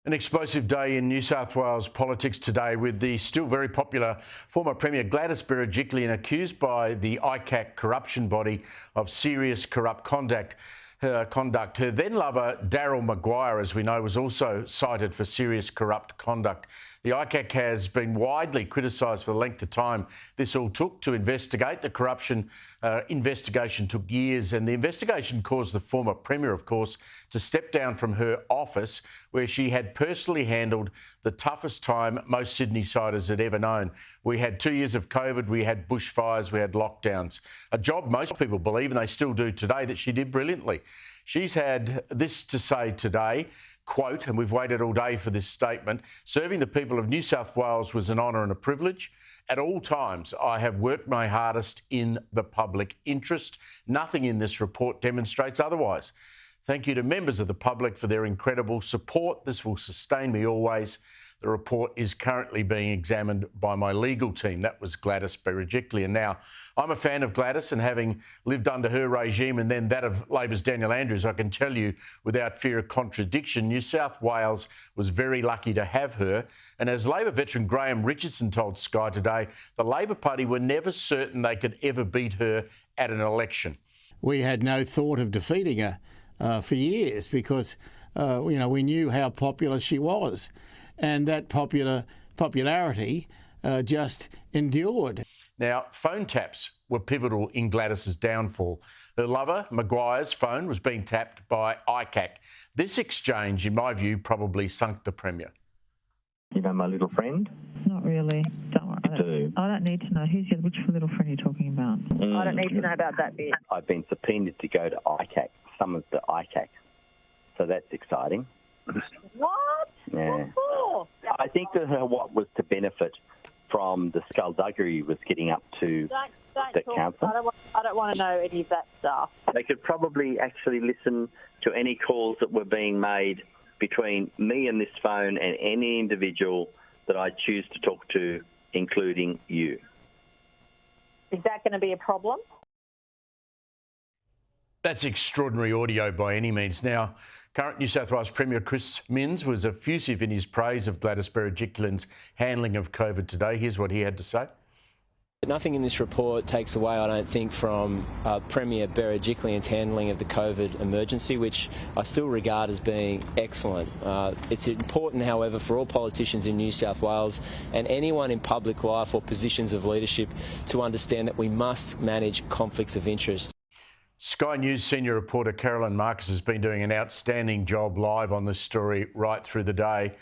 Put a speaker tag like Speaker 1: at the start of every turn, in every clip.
Speaker 1: An explosive day in New South Wales politics today with the still very popular former Premier Gladys Berejiklian accused by the ICAC corruption body of serious corrupt conduct. Her then lover, Daryl Maguire, as we know, was also cited for serious corrupt conduct. The ICAC has been widely criticised for the length of time this all took to investigate. The corruption investigation took years, and the investigation caused the former Premier, of course, to step down from her office, where she had personally handled the toughest time most Sydney-siders had ever known. We had 2 years of COVID, we had bushfires, we had lockdowns. A job most people believe, and they still do today, that she did brilliantly. She's had this to say today, quote, and we've waited all day for this statement: "Serving the people of New South Wales was an honour and a privilege. At all times, I have worked my hardest in the public interest. Nothing in this report demonstrates otherwise. Thank you to members of the public for their incredible support. This will sustain me always. The report is currently being examined by my legal team." That was Gladys Berejiklian. Now, I'm a fan of Gladys, and having lived under her regime and then that of Labor's Daniel Andrews, I can tell you without fear of contradiction, New South Wales was very lucky to have her. And as Labor veteran Graham Richardson told Sky today, the Labor Party were never certain they could ever beat her at an election.
Speaker 2: We had no thought of defeating her for years because, we knew how popular she was. And that popularity just endured.
Speaker 1: Now, phone taps were pivotal in Gladys's downfall. Her lover, Maguire's phone, was being tapped by ICAC. This exchange, in my view, probably sunk the Premier.
Speaker 3: You know my little friend?
Speaker 4: Not really. Don't worry. I don't need to know. Which little friend are you talking about?
Speaker 5: I don't need to know about that bit.
Speaker 3: I've been subpoenaed to go to ICAC, some of the ICAC. So that's exciting.
Speaker 5: What?
Speaker 3: Yeah.
Speaker 5: What for?
Speaker 3: I think that what was to benefit from the skullduggery was getting up to the council.
Speaker 5: I don't want to know any of that stuff.
Speaker 3: They could probably actually listen to any calls that were being made between me and this phone and any individual that I choose to talk to, including you.
Speaker 5: Is that going to be a problem?
Speaker 1: That's extraordinary audio by any means. Now, current New South Wales Premier Chris Minns was effusive in his praise of Gladys Berejiklian's handling of COVID today. Here's what he had to say.
Speaker 6: Nothing in this report takes away, I don't think, from Premier Berejiklian's handling of the COVID emergency, which I still regard as being excellent. It's important, however, for all politicians in New South Wales and anyone in public life or positions of leadership to understand that we must manage conflicts of interest.
Speaker 1: Sky News senior reporter Caroline Marcus has been doing an outstanding job live on this story right through the day.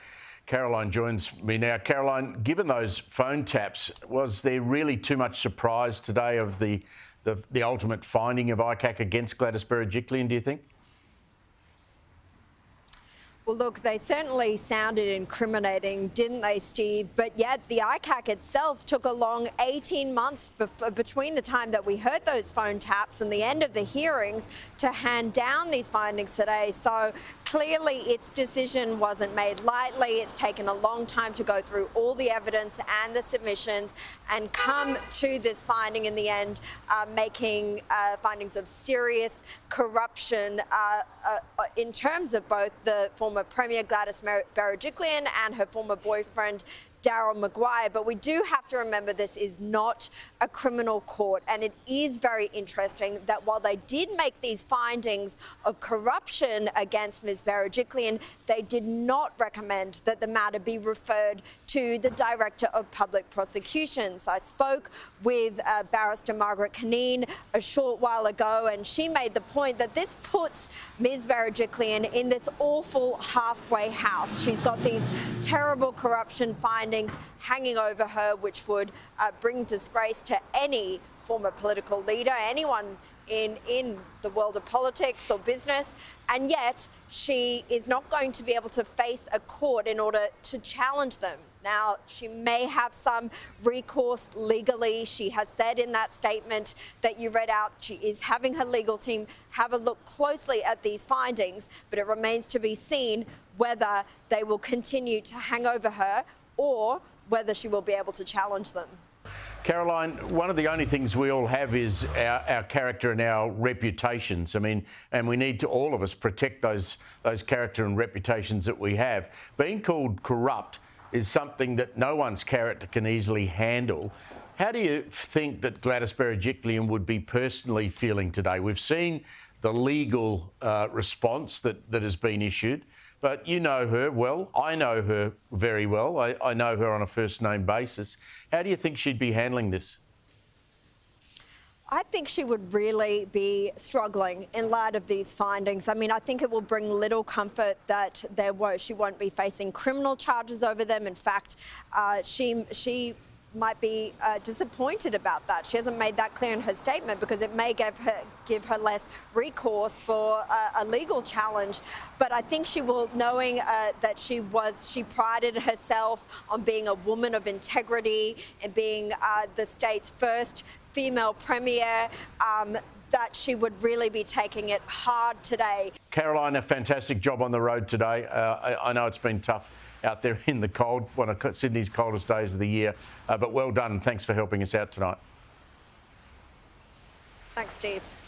Speaker 1: Caroline joins me now. Caroline, given those phone taps, was there really too much surprise today of the ultimate finding of ICAC against Gladys Berejiklian, do you think?
Speaker 7: Well, look, they certainly sounded incriminating, didn't they, Steve? But yet the ICAC itself took a long 18 months between the time that we heard those phone taps and the end of the hearings to hand down these findings today. So clearly its decision wasn't made lightly. It's taken a long time to go through all the evidence and the submissions and come to this finding in the end, making findings of serious corruption in terms of both the former Premier Gladys Berejiklian and her former boyfriend Daryl Maguire. But we do have to remember this is not a criminal court, and it is very interesting that while they did make these findings of corruption against Ms Berejiklian, they did not recommend that the matter be referred to the Director of Public Prosecutions. I spoke with Barrister Margaret Cunneen a short while ago, and she made the point that this puts Ms Berejiklian in this awful halfway house. She's got these terrible corruption findings hanging over her, which would bring disgrace to any former political leader, anyone in the world of politics or business, and yet she is not going to be able to face a court in order to challenge them. Now, she may have some recourse legally. She has said in that statement that you read out, she is having her legal team have a look closely at these findings, but it remains to be seen whether they will continue to hang over her or whether she will be able to challenge them.
Speaker 1: Caroline, one of the only things we all have is our character and our reputations. I mean, and we need to, all of us, protect those character and reputations that we have. Being called corrupt is something that no one's character can easily handle. How do you think that Gladys Berejiklian would be personally feeling today? We've seen the legal response that has been issued, but you know her well. I know her very well. I know her on a first-name basis. How do you think she'd be handling this?
Speaker 7: I think she would really be struggling in light of these findings. I mean, I think it will bring little comfort that she won't be facing criminal charges over them. In fact, she might be disappointed about that. She hasn't made that clear in her statement because it may give her less recourse for a legal challenge. But I think she will, knowing that she prided herself on being a woman of integrity and being the state's first female premier, that she would really be taking it hard today.
Speaker 1: Caroline, a fantastic job on the road today. I know it's been tough out there in the cold, one of Sydney's coldest days of the year, but well done and thanks for helping us out tonight.
Speaker 7: Thanks, Steve.